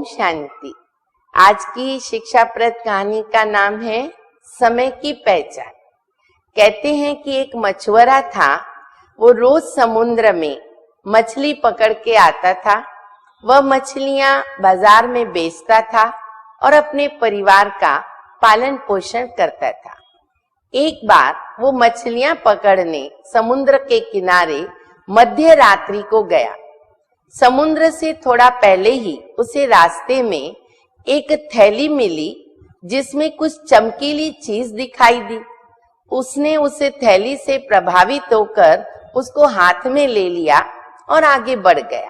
ओम शांति। आज की शिक्षाप्रद कहानी का नाम है समय की पहचान। कहते हैं कि एक मछुआरा था, वो रोज समुद्र में मछली पकड़ के आता था। वह मछलियां बाजार में बेचता था और अपने परिवार का पालन पोषण करता था। एक बार वो मछलियां पकड़ने समुद्र के किनारे मध्य रात्रि को गया। समुद्र से थोड़ा पहले ही उसे रास्ते में एक थैली मिली जिसमें कुछ चमकीली चीज दिखाई दी। उसने उस थैली से प्रभावित होकर उसको हाथ में ले लिया और आगे बढ़ गया।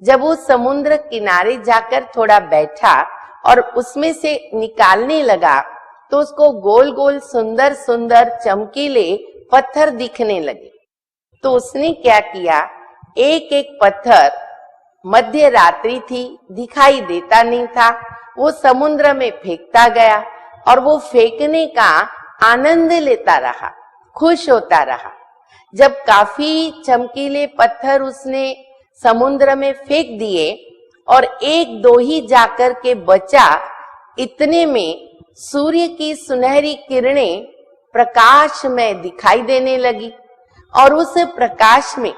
जब वो समुद्र किनारे जाकर थोड़ा बैठा और उसमें से निकालने लगा तो उसको गोल गोल सुंदर सुंदर चमकीले पत्थर दिखने लगे। तो उसने क्या किया, एक एक पत्थर, मध्य रात्रि थी, दिखाई देता नहीं था, वो समुद्र में फेंकता गया और वो फेंकने का आनंद लेता रहा, खुश होता रहा। जब काफी चमकीले पत्थर उसने समुद्र में फेंक दिए और एक दो ही जाकर के बचा, इतने में सूर्य की सुनहरी किरणें प्रकाश में दिखाई देने लगी और उस प्रकाश में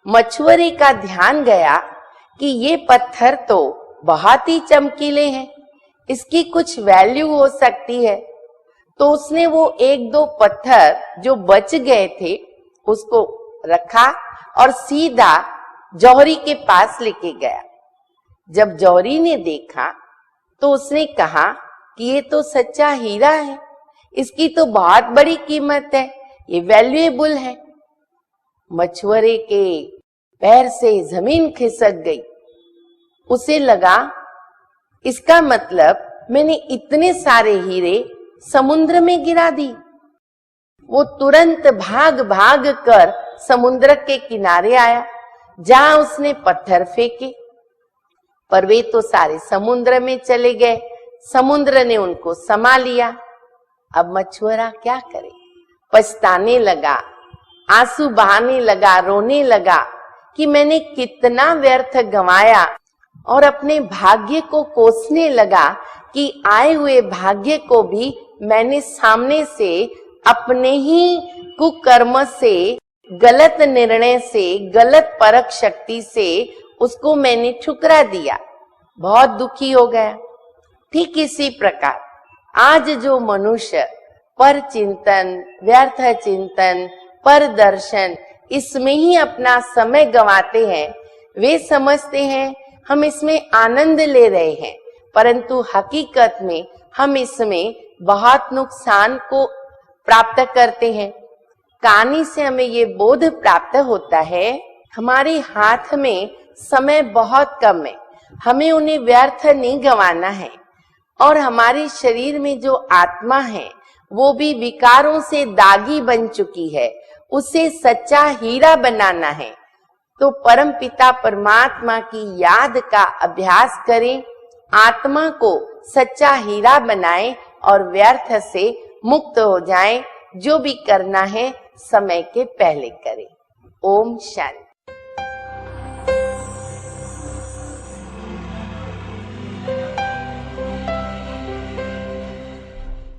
मछुआरे का ध्यान गया कि ये पत्थर तो बहुत ही चमकीले हैं, इसकी कुछ वैल्यू हो सकती है। तो उसने वो एक दो पत्थर जो बच गए थे उसको रखा और सीधा जौहरी के पास लेके गया। जब जौहरी ने देखा तो उसने कहा कि ये तो सच्चा हीरा है, इसकी तो बहुत बड़ी कीमत है, ये वैल्यूएबल है। मछुआरे के पैर से जमीन खिसक गई। उसे लगा इसका मतलब मैंने इतने सारे हीरे समुद्र में गिरा दी। वो तुरंत भाग भाग कर समुद्र के किनारे आया जहां उसने पत्थर फेंके, पर वे तो सारे समुद्र में चले गए। समुद्र ने उनको समा लिया। अब मछुआरा क्या करे, पछताने लगा, आंसू बहाने लगा, रोने लगा कि मैंने कितना व्यर्थ गंवाया और अपने भाग्य को कोसने लगा कि आए हुए भाग्य को भी मैंने सामने से अपने ही कुकर्म से, गलत निर्णय से, गलत परख शक्ति से उसको मैंने ठुकरा दिया। बहुत दुखी हो गया। ठीक इसी प्रकार आज जो मनुष्य पर चिंतन, व्यर्थ चिंतन, पर दर्शन, इसमें ही अपना समय गंवाते हैं, वे समझते हैं हम इसमें आनंद ले रहे हैं, परंतु हकीकत में हम इसमें बहुत नुकसान को प्राप्त करते हैं। कहानी से हमें ये बोध प्राप्त होता है, हमारे हाथ में समय बहुत कम है, हमें उन्हें व्यर्थ नहीं गंवाना है। और हमारे शरीर में जो आत्मा है वो भी विकारों से दागी बन चुकी है, उसे सच्चा हीरा बनाना है। तो परम पिता परमात्मा की याद का अभ्यास करें, आत्मा को सच्चा हीरा बनाएं और व्यर्थ से मुक्त हो जाएं। जो भी करना है समय के पहले करें। ओम शांति।